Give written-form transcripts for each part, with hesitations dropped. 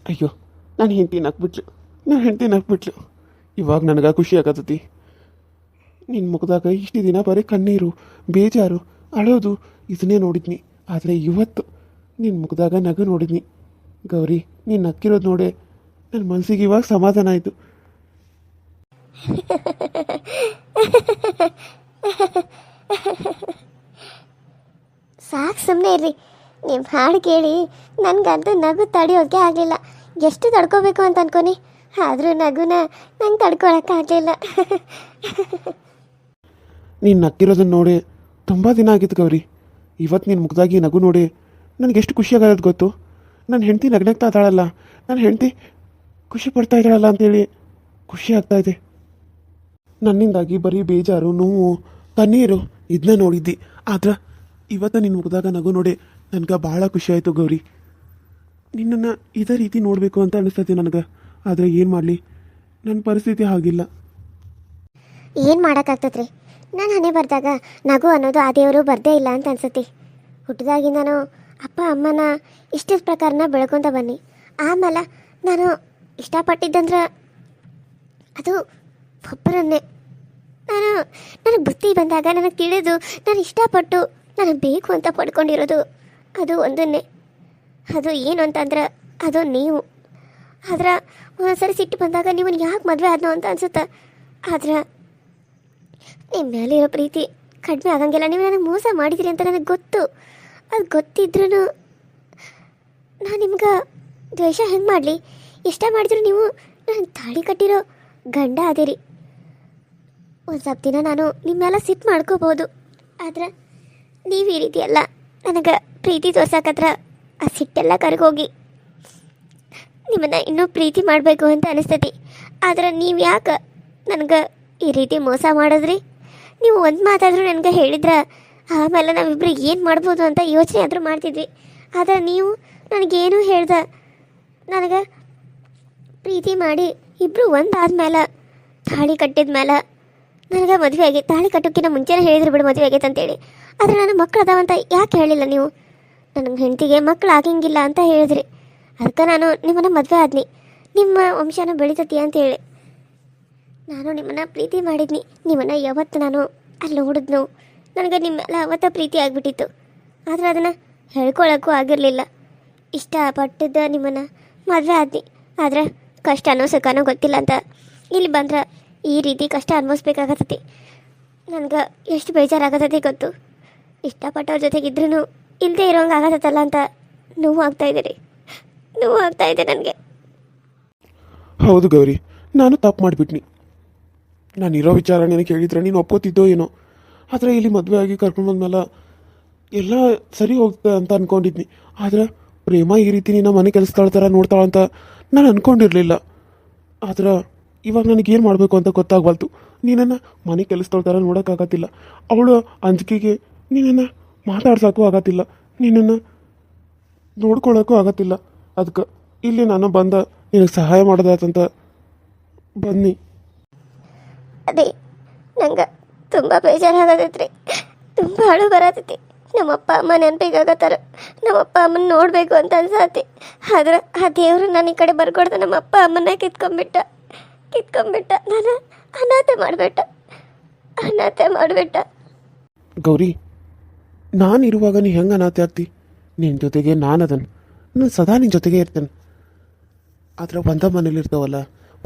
ಅಯ್ಯೋ, ನಾನು ಹೆಂಡ್ತಿ ನಕ್ಬಿಟ್ಲು. ಇವಾಗ ನನಗೆ ಖುಷಿ ಆಗತ್ತತಿ. ನಿನ್ನ ಮುಖದಾಗ ಇಷ್ಟು ದಿನ ಬರೀ ಕಣ್ಣೀರು, ಬೇಜಾರು, ಅಳೋದು ಇದನ್ನೇ ನೋಡಿದ್ನಿ. ಆದರೆ ಇವತ್ತು ನಿನ್ನ ಮುಖದಾಗ ನಗು ನೋಡಿದ್ನಿ. ಗೌರಿ, ನೀನು ನಕ್ಕಿರೋದು ನೋಡೆ ನನ್ನ ಮನಸ್ಸಿಗೆ ಇವಾಗ ಸಮಾಧಾನ ಆಯಿತು. ಸಾಕು, ಸುಮ್ಮನೆ ಇರ್ರಿ. ನಿಮ್ಮ ಹಾಡು ಕೇಳಿ ನನಗಂತೂ ನಗು ತಡೆಯೋಕೆ ಆಗಲಿಲ್ಲ. ಎಷ್ಟು ತಡ್ಕೋಬೇಕು ಅಂತ ಅನ್ಕೊನಿ, ಆದರೂ ನಗುನ ನಂಗೆ ತಡ್ಕೊಳಕ್ಕಾಗಲಿಲ್ಲ. ನೀನು ನಕ್ಕಿರೋದನ್ನ ನೋಡಿ ತುಂಬ ದಿನ ಆಗಿತ್ತು ಗೌರಿ. ಇವತ್ತು ನಿನ್ನ ಮುಖದಾಗಿ ನಗು ನೋಡಿ ನನಗೆ ಎಷ್ಟು ಖುಷಿ ಆಗೋದು ಗೊತ್ತು. ನನ್ನ ಹೆಂಡತಿ ನಗ್ನಗ್ತಾ ಇದ್ದಾಳಲ್ಲ, ನನ್ನ ಹೆಂಡತಿ ಖುಷಿ ಪಡ್ತಾ ಇದ್ದಾಳಲ್ಲ ಅಂತೇಳಿ ಖುಷಿ ಆಗ್ತಾಯಿದೆ. ನನ್ನಿಂದಾಗಿ ಬರೀ ಬೇಜಾರು, ನೋವು, ಕಣ್ಣೀರು ಇದನ್ನ ನೋಡಿದ್ದಿ. ಆದ್ರೆ ಇವತ್ತು ನಿನ್ನ ಮುಖದಾಗ ನಗು ನೋಡಿ ನನಗೆ ಭಾಳ ಖುಷಿ ಆಯಿತು ಗೌರಿ. ನಿನ್ನನ್ನು ಇದೇ ರೀತಿ ನೋಡಬೇಕು ಅಂತ ಅನಿಸ್ತೈತಿ ನನಗೆ. ಆದರೆ ಏನು ಮಾಡಲಿ, ನನ್ನ ಪರಿಸ್ಥಿತಿ ಹಾಗಿಲ್ಲ. ಏನು ಮಾಡೋಕ್ಕಾಗ್ತದ್ರಿ? ನಾನು ಹಣೆ ಬರ್ದಾಗ ನಗು ಅನ್ನೋದು ಆ ದೇವರು ಬರದೇ ಇಲ್ಲ ಅಂತ ಅನ್ಸುತ್ತೆ. ಹುಟ್ಟಿದಾಗಿಂದನೂ ಅಪ್ಪ ಅಮ್ಮನ ಇಷ್ಟದ ಪ್ರಕಾರನ ಬೆಳ್ಕೊತ ಬನ್ನಿ. ಆಮೇಲೆ ನಾನು ಇಷ್ಟಪಟ್ಟಿದ್ದಂದ್ರೆ ಅದು ಒಬ್ಬರನ್ನೇ. ನನಗೆ ಬುದ್ಧಿ ಬಂದಾಗ ನನಗೆ ತಿಳಿದು ನಾನು ಇಷ್ಟಪಟ್ಟು ನನಗೆ ಬೇಕು ಅಂತ ಪಡ್ಕೊಂಡಿರೋದು ಅದು ಒಂದನ್ನೇ. ಅದು ಏನು ಅಂತಂದ್ರೆ ಅದು ನೀವು. ಆದ್ರೆ ಒಂದೊಂದ್ಸರಿ ಸಿಟ್ಟು ಬಂದಾಗ ನೀವು ಯಾಕೆ ಮದುವೆ ಆದ್ನೋ ಅಂತ ಅನ್ಸುತ್ತೆ. ಆದ್ರೆ ನಿಮ್ಮ ಮೇಲಿರೋ ಪ್ರೀತಿ ಕಡಿಮೆ ಆಗಂಗಿಲ್ಲ. ನೀವು ನನಗೆ ಮೋಸ ಮಾಡಿದಿರಿ ಅಂತ ನನಗೆ ಗೊತ್ತು. ಅದು ಗೊತ್ತಿದ್ರೂ ನಾನು ನಿಮ್ಗೆ ದ್ವೇಷ ಹೆಂಗೆ ಮಾಡಲಿ? ಇಷ್ಟ ಮಾಡಿದ್ರು ನೀವು ನಾನು ತಾಳಿ ಕಟ್ಟಿರೋ ಗಂಡ ಅದಿರಿ. ಒಂದು ಸ್ವಲ್ಪ ದಿನ ನಾನು ನಿಮ್ಮೆಲ್ಲ ಸಿಟ್ಟು ಮಾಡ್ಕೋಬೋದು. ಆದ್ರೆ ನೀವು ಈ ರೀತಿ ಎಲ್ಲ ನನಗೆ ಪ್ರೀತಿ ತೋರ್ಸಕತ್ರ ಆ ಸಿಟ್ಟೆಲ್ಲ ಕರ್ಗೋಗಿ ನಿಮ್ಮನ್ನು ಇನ್ನೂ ಪ್ರೀತಿ ಮಾಡಬೇಕು ಅಂತ ಅನಿಸ್ತತಿ. ಆದ್ರೆ ನೀವು ಯಾಕೆ ನನಗೆ ಈ ರೀತಿ ಮೋಸ ಮಾಡಿದ್ರಿ? ನೀವು ಒಂದು ಮಾತಾದರೂ ನನಗೆ ಹೇಳಿದ್ರೆ ಆಮೇಲೆ ನಾವಿಬ್ಬರು ಏನು ಮಾಡ್ಬೋದು ಅಂತ ಯೋಚನೆ ಆದರೂ ಮಾಡ್ತಿದ್ವಿ. ಆದರೆ ನೀವು ನನಗೇನು ಹೇಳ್ದೆ, ನನಗೆ ಪ್ರೀತಿ ಮಾಡಿ ಇಬ್ಬರು ಒಂದಾದ್ಮೇಲೆ ತಾಳಿ ಕಟ್ಟಿದ ಮೇಲೆ ನನಗೆ ಮದುವೆ ಆಗೈತೆ. ತಾಳಿ ಕಟ್ಟೋಕ್ಕಿಂತ ಮುಂಚೆನೇ ಹೇಳಿದ್ರು ಬಿಡು ಮದುವೆ ಆಗೈತೆ ಅಂತೇಳಿ. ಆದರೆ ನಾನು ಮಕ್ಕಳು ಅದಾವಂತ ಯಾಕೆ ಹೇಳಿಲ್ಲ ನೀವು? ನನಗೆ ಹೆಂಡತಿಗೆ ಮಕ್ಕಳು ಆಗಂಗಿಲ್ಲ ಅಂತ ಹೇಳಿದ್ರಿ. ಅದಕ್ಕೆ ನಾನು ನಿಮ್ಮನ್ನು ಮದುವೆ ಆದ್ನಿ, ನಿಮ್ಮ ವಂಶನ ಬೆಳೀತತಿ ಅಂತೇಳಿ ನಾನು ನಿಮ್ಮನ್ನು ಪ್ರೀತಿ ಮಾಡಿದ್ನಿ. ನಿಮ್ಮನ್ನು ಯಾವತ್ತು ನಾನು ಅಲ್ಲಿ ನೋಡಿದ್ನು ನನಗೆ ನಿಮ್ಮೆಲ್ಲ ಅವತ್ತ ಪ್ರೀತಿ ಆಗಿಬಿಟ್ಟಿತ್ತು. ಆದರೆ ಅದನ್ನು ಹೇಳ್ಕೊಳ್ಳೋಕ್ಕೂ ಆಗಿರಲಿಲ್ಲ. ಇಷ್ಟಪಟ್ಟಿದ್ದ ನಿಮ್ಮನ್ನು ಮದುವೆ ಆದ್ನಿ. ಆದರೆ ಕಷ್ಟನೋ ಸುಖನೋ ಗೊತ್ತಿಲ್ಲ ಅಂತ ಇಲ್ಲಿ ಬಂದ್ರೆ ಈ ರೀತಿ ಕಷ್ಟ ಅನುಭವಿಸ್ಬೇಕಾಗತ್ತತಿ. ನನಗೆ ಎಷ್ಟು ಬೇಜಾರಾಗತ್ತತಿ ಗೊತ್ತು. ಇಷ್ಟಪಟ್ಟವ್ರ ಜೊತೆಗಿದ್ರೂ ಇಲ್ಲದೆ ಇರೋಂಗೆ ಆಗತ್ತಲ್ಲ ಅಂತ ನೋವು ಆಗ್ತಾಯಿದೆ ನನಗೆ. ಹೌದು ಗೌರಿ, ನಾನು ತಪ್ಪು ಮಾಡಿಬಿಟ್ನಿ. ನಾನಿರೋ ವಿಚಾರ ನಿನಗೆ ಕೇಳಿದ್ರೆ ನೀನು ಒಪ್ಕೋತಿದ್ದೋ ಏನೋ. ಆದರೆ ಇಲ್ಲಿ ಮದುವೆ ಆಗಿ ಕರ್ಕೊಂಡು ಬಂದ್ಮೇಲೆ ಎಲ್ಲ ಸರಿ ಹೋಗ್ತದೆ ಅಂತ ಅಂದ್ಕೊಂಡಿದ್ನಿ. ಆದರೆ ಪ್ರೇಮ ಈ ರೀತಿ ನಿನ್ನ ಮನೆ ಕೆಲಸದ ಥರ ನೋಡ್ತಾಳಂತ ನಾನು ಅಂದ್ಕೊಂಡಿರಲಿಲ್ಲ. ಆದ್ರೆ ಇವಾಗ ನನಗೇನು ಮಾಡಬೇಕು ಅಂತ ಗೊತ್ತಾಗಬಾರ್ದು. ನೀನನ್ನು ಮನೆ ಕೆಲಸದ ಥರ ನೋಡೋಕ್ಕಾಗತ್ತಿಲ್ಲ. ಅವಳು ಅಂಜಿಕೆಗೆ ನೀನನ್ನು ಮಾತಾಡ್ಸೋಕ್ಕೂ ಆಗತ್ತಿಲ್ಲ, ನಿನ್ನನ್ನು ನೋಡ್ಕೊಳ್ಳೋಕ್ಕೂ ಆಗತ್ತಿಲ್ಲ. ಅದಕ್ಕೆ ಇಲ್ಲಿ ನಾನು ಬಂದ ನಿನಗೆ ಸಹಾಯ ಮಾಡೋದಾತಂತ ಬನ್ನಿ. ಅದೇ ನಂಗೆ ತುಂಬ ಬೇಜಾರಾಗತೈತ್ರಿ. ತುಂಬ ಅಳು ಬರತೈತಿ. ನಮ್ಮಪ್ಪ ಅಮ್ಮ ನೆನಪಿಗಾಗತ್ತಾರ. ನಮ್ಮಪ್ಪ ಅಮ್ಮನ ನೋಡಬೇಕು ಅಂತ ಅನ್ಸತಿ. ಆದ್ರೆ ಆ ದೇವರು ನಾನು ಈ ಕಡೆ ಬರ್ಕೊಡ್ದೆ ನಮ್ಮಪ್ಪ ಅಮ್ಮನ ಕಿತ್ಕೊಂಡ್ಬಿಟ್ಟ. ನಾನು ಅನಾಥ ಮಾಡಿಬಿಟ್ಟ. ಗೌರಿ, ನಾನಿರುವಾಗ ನೀ ಹೆಂಗೆ ಅನಾಥೆ ಆಗ್ತಿ? ನಿನ್ನ ಜೊತೆಗೆ ನಾನು ಸದಾ ನಿನ್ನ ಜೊತೆಗೆ ಇರ್ತೇನೆ. ಆದರೆ ಮನೇಲಿ ಇರ್ತಾವಲ್ಲ,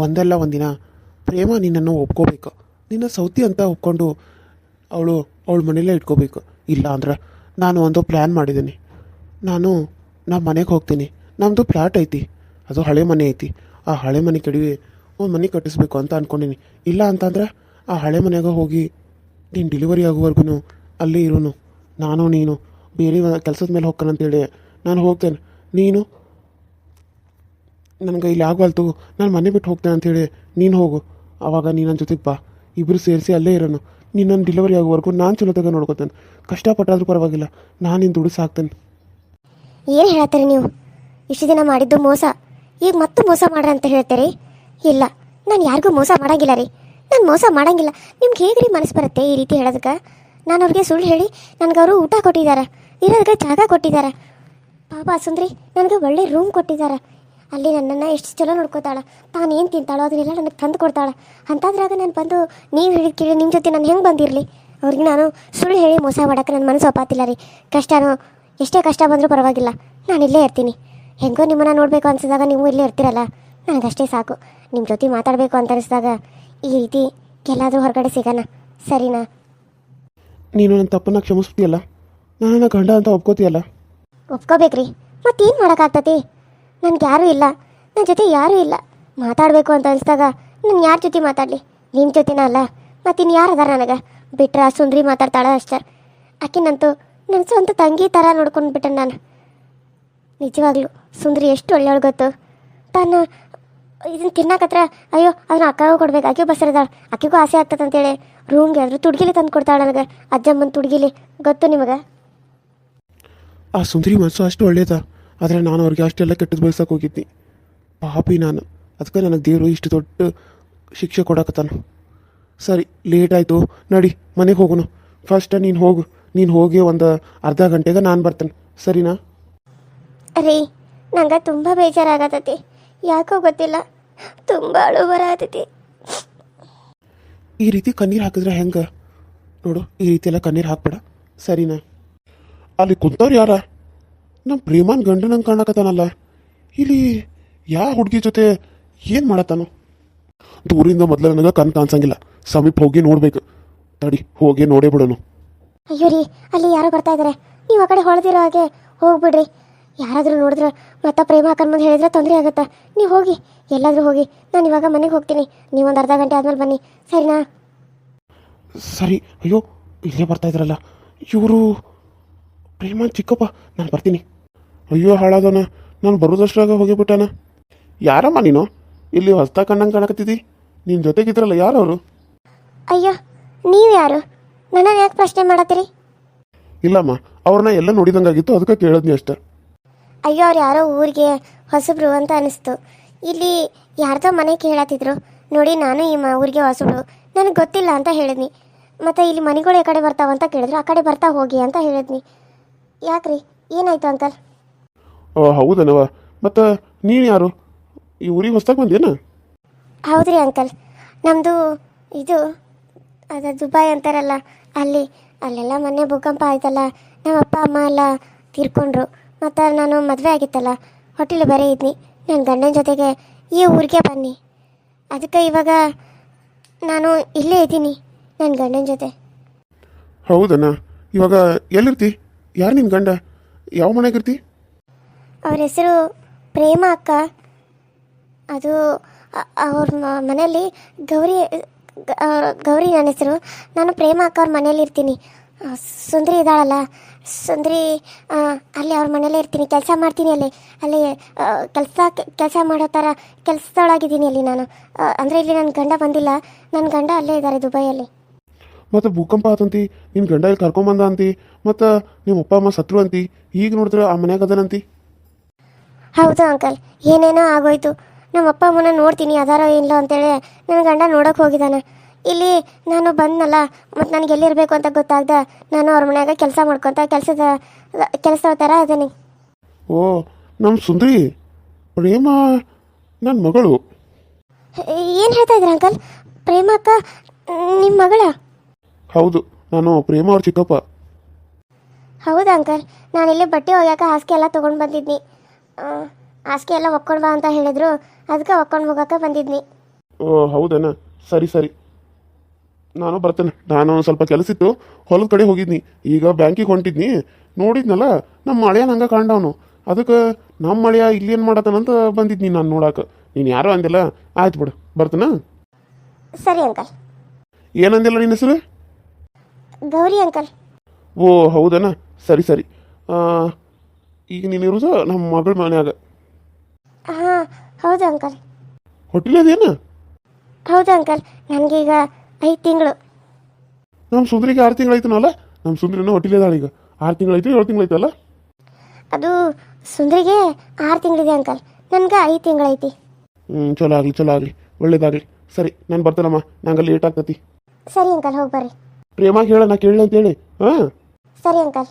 ಒಂದಲ್ಲ ಒಂದಿನ ಪ್ರೇಮ ನಿನ್ನನ್ನು ಒಪ್ಕೋಬೇಕು. ನಿನ್ನ ಸೌತಿ ಅಂತ ಒಪ್ಕೊಂಡು ಅವಳ ಮನೇಲೇ ಇಟ್ಕೋಬೇಕು. ಇಲ್ಲ ಅಂದ್ರೆ ನಾನು ಒಂದು ಪ್ಲ್ಯಾನ್ ಮಾಡಿದ್ದೀನಿ. ನಮ್ಮ ಮನೆಗೆ ಹೋಗ್ತೀನಿ. ನಮ್ಮದು ಫ್ಲ್ಯಾಟ್ ಐತಿ, ಅದು ಹಳೆ ಮನೆ ಐತಿ. ಆ ಹಳೆ ಮನೆ ಕೆಡವಿ ಒಂದು ಮನೆ ಕಟ್ಟಿಸ್ಬೇಕು ಅಂತ ಅಂದ್ಕೊಂಡಿನಿ. ಇಲ್ಲ ಅಂತಂದ್ರೆ ಆ ಹಳೆ ಮನೆಗೆ ಹೋಗಿ ನೀನು ಡೆಲಿವರಿ ಆಗೋವರೆಗೂ ಅಲ್ಲೇ ಇರೋನು. ನೀನು ಬೇರೆ ಕೆಲಸದ ಮೇಲೆ ಹೋಗ್ಕಂತೇಳಿ ನಾನು ಹೋಗ್ತೇನೆ. ನೀನು ನನಗೆ ಇಲ್ಲಿ ಆಗವಲ್ತು, ನಾನು ಮನೆ ಬಿಟ್ಟು ಹೋಗ್ತೇನೆ ಅಂಥೇಳಿ ನೀನು ಹೋಗು. ಆವಾಗ ನೀನು ನನ್ನ ಜೊತೆಗೆ ಬಾ, ಇಬ್ಬರು ಸೇರಿಸಿ ಅಲ್ಲೇ ಇರೋನು. ನೀನು ಡೆಲಿವರಿ ಆಗೋವರೆಗೂ ನಾನು ಚಲೋತಾಗ ನೋಡ್ಕೊತೇನೆ. ಕಷ್ಟಪಟ್ಟಾದ್ರೂ ಪರವಾಗಿಲ್ಲ, ನಾನು ನಿನ್ನ ದುಡ್ಡು ಸಾಕ್ತೇನೆ. ಏನು ಹೇಳ್ತೀರಿ ನೀವು? ಇಷ್ಟು ದಿನ ಮಾಡಿದ್ದು ಮೋಸ, ಈಗ ಮತ್ತೆ ಮೋಸ ಮಾಡ್ರಿ ಅಂತ ಹೇಳ್ತೀರಿ? ಇಲ್ಲ, ನಾನು ಯಾರಿಗೂ ಮೋಸ ಮಾಡಂಗಿಲ್ಲ ರೀ. ನಾನು ಮೋಸ ಮಾಡಂಗಿಲ್ಲ. ನಿಮ್ಗೆ ಹೇಗೆ ರೀ ಮನಸ್ಸು ಬರುತ್ತೆ ಈ ರೀತಿ ಹೇಳೋದಕ್ಕೆ? ನಾನು ಅವ್ರಿಗೆ ಸುಳ್ಳು ಹೇಳಿ ನನಗೆ ಅವರು ಊಟ ಕೊಟ್ಟಿದ್ದಾರೆ, ಇರೋದಕ್ಕೆ ಜಾಗ ಕೊಟ್ಟಿದ್ದಾರೆ. ಪಾಪ ಸುಂದ್ರಿ ನನಗೆ ಒಳ್ಳೆ ರೂಮ್ ಕೊಟ್ಟಿದ್ದಾರೆ. ಅಲ್ಲಿ ನನ್ನನ್ನು ಎಷ್ಟು ಚಲೋ ನೋಡ್ಕೋತಾಳೆ, ತಾನು ಏನು ತಿಂತಾಳೋ ಅದನ್ನೆಲ್ಲ ನನಗೆ ತಂದು ಕೊಡ್ತಾಳೆ. ಅಂಥದ್ರಾಗ ನಾನು ಬಂದು ನೀವು ಹೇಳಿದ ಕೇಳಿ ನಿಮ್ಮ ಜೊತೆ ನಾನು ಹೆಂಗೆ ಬಂದಿರಲಿ? ಅವ್ರಿಗೆ ನಾನು ಸುಳ್ಳು ಹೇಳಿ ಮೋಸ ಮಾಡೋಕೆ ನನ್ನ ಮನಸ್ಸು ಒಪ್ಪಾತಿಲ್ಲ ರೀ. ಕಷ್ಟನೋ ಎಷ್ಟೇ ಕಷ್ಟ ಬಂದರೂ ಪರವಾಗಿಲ್ಲ, ನಾನು ಇಲ್ಲೇ ಇರ್ತೀನಿ. ಹೆಂಗೋ ನಿಮ್ಮನ್ನು ನೋಡಬೇಕು ಅನ್ಸಿದಾಗ ನೀವು ಇಲ್ಲೇ ಇರ್ತೀರಲ್ಲ, ನನಗಷ್ಟೇ ಸಾಕು. ನಿಮ್ಮ ಜೊತೆ ಮಾತಾಡಬೇಕು ಅಂತ ಅನಿಸಿದಾಗ ಈ ರೀತಿ ಎಲ್ಲಾದರೂ ಹೊರಗಡೆ ಸಿಗೋಣ, ಸರಿನಾ? ನೀನು ನನ್ನ ತಪ್ಪನ್ನ ಕ್ಷಮಿಸ್ತೀಯಲ್ಲ, ನನ್ನ ಗಂಡ ಅಂತ ಒಪ್ಕೋತೀಯಲ್ಲ? ಒಪ್ಕೋಬೇಕ್ರಿ, ಮತ್ತೇನು ಮಾಡೋಕ್ಕಾಗ್ತತಿ? ನನಗೆ ಯಾರೂ ಇಲ್ಲ, ನನ್ನ ಜೊತೆ ಯಾರೂ ಇಲ್ಲ. ಮಾತಾಡಬೇಕು ಅಂತ ಅನಿಸ್ದಾಗ ನಾನು ಯಾರ ಜೊತೆ ಮಾತಾಡಲಿ? ನಿಮ್ಮ ಜೊತೆನ ಅಲ್ಲ, ಮತ್ತಿನ್ನು ಯಾರು ಅದಾರ ನನಗೆ? ಬಿಟ್ರೆ ಸುಂದ್ರಿ ಮಾತಾಡ್ತಾಳೆ ಅಷ್ಟೇ. ಆಕಿನಂತೂ ನನ್ನ ಸ್ವಂತ ತಂಗಿ ಥರ ನೋಡ್ಕೊಂಡ್ಬಿಟ್ಟೆ ನಾನು. ನಿಜವಾಗ್ಲೂ ಸುಂದ್ರಿ ಎಷ್ಟು ಒಳ್ಳೆಯವಳು ಗೊತ್ತು. ತಾನು ಇದನ್ನು ತಿನ್ನಕತ್ರ ಅಯ್ಯೋ ಅದನ್ನ ಅಕ್ಕಗೂ ಕೊಡ್ಬೇಕು, ಆಕೆಗೂ ಬಸರಿದಾಳೆ, ಆಕೆಗೂ ಆಸೆ ಆಗ್ತದೆ ಅಂತೇಳಿ ರೂಮ್ಗೆ ಆದರೂ ತುಡ್ಗಿಲಿ ತಂದು ಕೊಡ್ತಾಳೆ ನನಗೆ, ಅಜ್ಜಮ್ಮನ ತುಡ್ಗಿಲಿ. ಗೊತ್ತು ನಿಮಗೆ? ಆ ಸುಂದರಿ ಮನಸ್ಸು ಅಷ್ಟು ಒಳ್ಳೇದ, ಆದರೆ ನಾನು ಅವ್ರಿಗೆ ಅಷ್ಟೆಲ್ಲ ಕೆಟ್ಟದ್ದು ಬಯಸಕ್ಕೆ ಹೋಗಿದ್ನಿ. ಪಾಪಿ ನಾನು, ಅದಕ್ಕೆ ನನಗೆ ದೇವರು ಇಷ್ಟು ದೊಡ್ಡ ಶಿಕ್ಷೆ ಕೊಡಕತ್ತಾನು. ಸರಿ, ಲೇಟ್ ಆಯಿತು, ನಡಿ ಮನೆಗೆ ಹೋಗೋಣ. ಫಸ್ಟ್ ನೀನು ಹೋಗಿ ಒಂದು ಅರ್ಧ ಗಂಟೆಗೆ ನಾನು ಬರ್ತೇನೆ, ಸರಿನಾ? ರೀ, ನಂಗೆ ತುಂಬ ಬೇಜಾರಾಗತೈತಿ, ಯಾಕೋ ಗೊತ್ತಿಲ್ಲ, ತುಂಬ ಅಳು ಬರತೈತಿ. ಈ ರೀತಿ ಕಣ್ಣೀರು ಹಾಕಿದ್ರೆ ಹೆಂಗೆ? ನೋಡು, ಈ ರೀತಿ ಎಲ್ಲ ಕಣ್ಣೀರು ಹಾಕ್ಬೇಡ, ಸರಿನಾ? ಅಲ್ಲಿ ಕುಂತವ್ರು ಯಾರ? ನಮ್ಮ ಪ್ರೇಮನ್ ಗಂಡನಂಗೆ ಕಾಣಕತ್ತಾನಲ್ಲ, ಇಲ್ಲಿ ಯಾವ ಹುಡುಗಿ ಜೊತೆ ಏನು ಮಾಡತ್ತಾನು? ದೂರಿಂದ ಮೊದಲು ನನಗೆ ಕಣ್ ಕಾಣಿಸಂಗಿಲ್ಲ, ಸಮೀಪ ಹೋಗಿ ನೋಡ್ಬೇಕು. ತಡಿ, ಹೋಗಿ ನೋಡೇ ಬಿಡೋನು. ಅಯ್ಯೋ ರೀ, ಅಲ್ಲಿ ಯಾರೋ ಬರ್ತಾ ಇದ್ದಾರೆ, ನೀವು ಆ ಕಡೆ ಹೊಳೆದಿರೋ ಹಾಗೆ ಹೋಗ್ಬಿಡ್ರಿ. ಯಾರಾದರೂ ನೋಡಿದ್ರೆ ಮತ್ತೆ ಪ್ರೇಮ ಹಾಕನ್ ಮುಂದೆ ಹೇಳಿದ್ರೆ ತೊಂದರೆ ಆಗುತ್ತೆ. ನೀವು ಹೋಗಿ, ಎಲ್ಲಾದರೂ ಹೋಗಿ, ನಾನು ಇವಾಗ ಮನೆಗೆ ಹೋಗ್ತೀನಿ. ನೀವೊಂದು ಅರ್ಧ ಗಂಟೆ ಆದ್ಮೇಲೆ ಬನ್ನಿ, ಸರಿನಾ? ಸರಿ. ಅಯ್ಯೋ, ಇಲ್ಲೇ ಬರ್ತಾ ಇದ್ರಲ್ಲ ಇವರು, ಪ್ರೇಮನ್ ಚಿಕ್ಕಪ್ಪ. ನಾನು ಬರ್ತೀನಿ. ಅಯ್ಯೋ ಹಾಳಾದನ, ನಾನು ಬರೋದಷ್ಟ್ರಾಗ ಹೋಗಿಬಿಟ್ಟಾನ. ಯಾರಮ್ಮ ನೀನು? ಇಲ್ಲಿ ಹೊಸ್ತಾ ಕಣ್ಣಂಗೆ ಕಾಣಕತ್ತಿದ್ದಿ, ನಿನ್ನ ಜೊತೆಗಿದ್ರಲ್ಲ, ಯಾರವರು? ಅಯ್ಯೋ, ನೀವು ಯಾರು? ನನ್ನನ್ನು ಯಾಕೆ ಪ್ರಶ್ನೆ ಮಾಡತ್ತೀರಿ? ಇಲ್ಲಮ್ಮ, ಅವ್ರನ್ನ ಎಲ್ಲ ನೋಡಿದಂಗಾಗಿತ್ತು, ಅದಕ್ಕೆ ಕೇಳಿದ್ನಿ ಅಷ್ಟೆ. ಅಯ್ಯೋ, ಅವ್ರು ಯಾರೋ ಊರಿಗೆ ಹೊಸಬ್ರು ಅಂತ ಅನಿಸ್ತು. ಇಲ್ಲಿ ಯಾರ್ದೋ ಮನೆ ಕೇಳತ್ತಿದ್ರು ನೋಡಿ, ನಾನು ಈ ಊರಿಗೆ ಹೊಸಬ್ರು, ನನಗೆ ಗೊತ್ತಿಲ್ಲ ಅಂತ ಹೇಳಿದ್ನಿ. ಮತ್ತು ಇಲ್ಲಿ ಮನೆಗಳು ಈ ಕಡೆ ಬರ್ತಾವಂತ ಕೇಳಿದ್ರು, ಆ ಕಡೆ ಬರ್ತಾ ಹೋಗಿ ಅಂತ ಹೇಳಿದ್ನಿ. ಯಾಕ್ರಿ, ಏನಾಯ್ತು ಅಂಕಲ್? ಹೌದನವ, ಮತ್ತು ನೀನು ಯಾರು? ಈ ಊರಿಗೆ ಹೊಸ್ದಾಗಿ ಬಂದೇನ? ಹೌದ್ರಿ ಅಂಕಲ್, ನಮ್ಮದು ಇದು ದುಬೈ ಅಂತಾರಲ್ಲ, ಅಲ್ಲೆಲ್ಲ ಮೊನ್ನೆ ಭೂಕಂಪ ಆಯ್ತಲ್ಲ, ನಮ್ಮ ಅಪ್ಪ ಅಮ್ಮ ಎಲ್ಲ ತೀರ್ಕೊಂಡ್ರು. ಮತ್ತು ನಾನು ಮದುವೆ ಆಗಿತ್ತಲ್ಲ, ಹೊಟ್ಟೆಲಿ ಬೇರೆ ಇದ್ನಿ. ನನ್ನ ಗಂಡನ ಜೊತೆಗೆ ಈ ಊರಿಗೆ ಬನ್ನಿ, ಅದಕ್ಕೆ ಇವಾಗ ನಾನು ಇಲ್ಲೇ ಇದ್ದೀನಿ ನನ್ನ ಗಂಡನ ಜೊತೆ. ಹೌದಣ್ಣ, ಇವಾಗ ಎಲ್ಲಿರ್ತಿ? ಯಾರು ನಿನ್ನ ಗಂಡ? ಯಾವ ಮನೆಗಿರ್ತಿ? ಅವ್ರ ಹೆಸರು ಪ್ರೇಮ ಅಕ್ಕ. ಅದು ಅವ್ರ ಮನೆಯಲ್ಲಿ ಗೌರಿ ನನ್ನ ಹೆಸರು. ನಾನು ಪ್ರೇಮ ಅಕ್ಕ ಅವ್ರ ಮನೇಲಿ ಇರ್ತೀನಿ. ಸುಂದರಿ ಇದ್ದಾಳಲ್ಲ, ಸುಂದರಿ ಅಲ್ಲಿ ಅವ್ರ ಮನೇಲೇ ಇರ್ತೀನಿ, ಕೆಲಸ ಮಾಡ್ತೀನಿ. ಅಲ್ಲಿ ಕೆಲಸ ಮಾಡೋ ಥರ ಕೆಲಸದೊಳಗಿದ್ದೀನಿ ಅಲ್ಲಿ ನಾನು. ಅಂದರೆ ಇಲ್ಲಿ ನನ್ನ ಗಂಡ ಬಂದಿಲ್ಲ, ನನ್ನ ಗಂಡ ಅಲ್ಲೇ ಇದ್ದಾರೆ ದುಬೈಯಲ್ಲಿ. ಮತ್ತು ಭೂಕಂಪ ಆತಂತಿ, ನಿನ್ನ ಗಂಡ ಇಲ್ಲಿ ಕರ್ಕೊಂಬಂದ ಅಂತಿ, ಮತ್ತು ನಿಮ್ಮ ಅಪ್ಪ ಅಮ್ಮ ಸತ್ರು ಅಂತಿ, ಈಗ ನೋಡಿದ್ರೆ ಆ ಮನ್ಯಾಗ ಅದನಂತಿ. ಹೌದು ಅಂಕಲ್, ಏನೇನೋ ಆಗೋಯ್ತು. ನಮ್ಮ ಅಪ್ಪ ಅಮ್ಮನ ನೋಡ್ತೀನಿ ಅದಾರೋ ಇಲ್ಲೋ ಅಂತೇಳಿ ನನ್ನ ಗಂಡ ನೋಡೋಕೆ ಹೋಗಿದ್ದಾನೆ. ಇಲ್ಲಿ ನಾನು ಬಂದನಲ್ಲ, ಮತ್ತು ನನಗೆ ಎಲ್ಲಿರಬೇಕು ಅಂತ ಗೊತ್ತಾಗ್ದ ನಾನು ಅವ್ರ ಮನ್ಯಾಗ ಕೆಲಸ ಮಾಡ್ಕೊತ ಕೆಲಸದ ಥರ ಇದ್ದೀನಿ. ಓ, ನಮ್ಮ ಸುಂದರಿ ಪ್ರೇಮ ನನ್ನ ಮಗಳು. ಏನು ಹೇಳ್ತಾ ಇದ್ದೀರಾ ಅಂಕಲ್? ಪ್ರೇಮ ಅಕ್ಕ ನಿಮ್ಮ ಮಗಳ? ಹೌದು, ನಾನು ಪ್ರೇಮ ಅವ್ರ ಚಿಕ್ಕಪ್ಪ. ಹೌದಾ ಅಂಕಲ್, ನಾನಿಲ್ಲಿ ಬಟ್ಟೆ ಒಗ್ಯಾಕ ಹಾಸಿಗೆ ಎಲ್ಲ ತೊಗೊಂಡು ಬಂದಿದ್ನಿ. ಹಾಸಿಗೆ ಎಲ್ಲ ಒಕ್ಕೊಂಡು ಬಾ ಅಂತ ಹೇಳಿದ್ರು, ಅದಕ್ಕೆ ಒಕ್ಕೊಂಡು ಹೋಗೋಕೆ ಬಂದಿದ್ನಿ. ಓ ಹೌದಣ್ಣ, ಸರಿ ಸರಿ, ನಾನು ಬರ್ತೇನೆ. ನಾನು ಸ್ವಲ್ಪ ಕೆಲಸ ಇತ್ತು, ಹೊಲದ ಕಡೆ ಹೋಗಿದ್ನಿ, ಈಗ ಬ್ಯಾಂಕಿಗೆ ಹೊಂಟಿದ್ನಿ. ನೋಡಿದ್ನಲ್ಲ, ನಮ್ಮ ಮಳೆಯ ನಂಗೆ ಕಾಂಡವನು, ಅದಕ್ಕೆ ನಮ್ಮ ಮಳೆಯ ಇಲ್ಲೇನು ಮಾಡತ್ತಾನಂತ ಬಂದಿದ್ನಿ ನಾನು ನೋಡಕ್ಕೆ. ನೀನು ಯಾರೋ ಅಂದಿಲ್ಲ, ಆಯ್ತು ಬಿಡು, ಬರ್ತೇನ? ಸರಿ ಅಂಕಲ್. ಏನಂದಿಲ್ಲ ನಿನ್ನ ಹೆಸರು? ಗೌರಿ ಅಂಕಲ್. ಓ ಹೌದಣ್ಣ, ಸರಿ ಸರಿ. ಈಗ ನೀನಿರೋದು ನಮ್ಮ ಮಗಳ ಮನ್ಯಾಗ? ಹಾಂ ಹೌದು ಅಂಕಲ್. ಹೊಟ್ಟಿಲ್ ಅದೇನ? ಹೌದು ಅಂಕಲ್, ನನಗೀಗ 5 ತಿಂಗಳು. ನಮ್ಮ ಸುಂದರಿಗೆ 6 ತಿಂಗಳಾಯ್ತನಲ್ಲ, ನಮ್ಮ ಸುಂದರಿನೂ ಹೊಟ್ಟಿಲೇದಾಳ ಈಗ. 6 ತಿಂಗಳಾಯ್ತು, 7 ತಿಂಗಳಾಯ್ತಲ್ಲ? ಅದು ಸುಂದರಿಗೆ 6 ತಿಂಗಳಿದೆ ಅಂಕಲ್, ನನಗೆ 5 ತಿಂಗಳೈತಿ. ಚಲೋ ಆಗಲಿ, ಚಲೋ ಆಗಲಿ, ಒಳ್ಳೇದಾಗಲಿ. ಸರಿ, ನಾನು ಬರ್ತೇನಮ್ಮ, ನಂಗೆ ಲೇಟ್ ಆಗ್ತತಿ. ಸರಿ ಅಂಕಲ್, ಹೋಗಿ ಬರ್ರಿ. ಪ್ರೇಮಾಗ ಹೇಳ, ನಾ ಕೇಳಿ ಅಂತೇಳಿ. ಹಾಂ ಸರಿ ಅಂಕಲ್.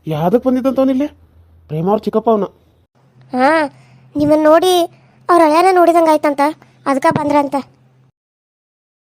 ಯಾವ್ದಕ್ಕೆ ಬಂದಿದ್ದಂತವನಿಲ್ಲೇ? ಪ್ರೇಮ ಅವ್ರ ಚಿಕ್ಕಪ್ಪ ಅವನ. ಹಾಂ, ನಿಮ್ಮನ್ನು ನೋಡಿ ಅವ್ರ ಹಳೆಯನ ನೋಡಿದಂಗೆ ಆಯ್ತಂತ ಅದಕ್ಕೆ ಬಂದ್ರಂತ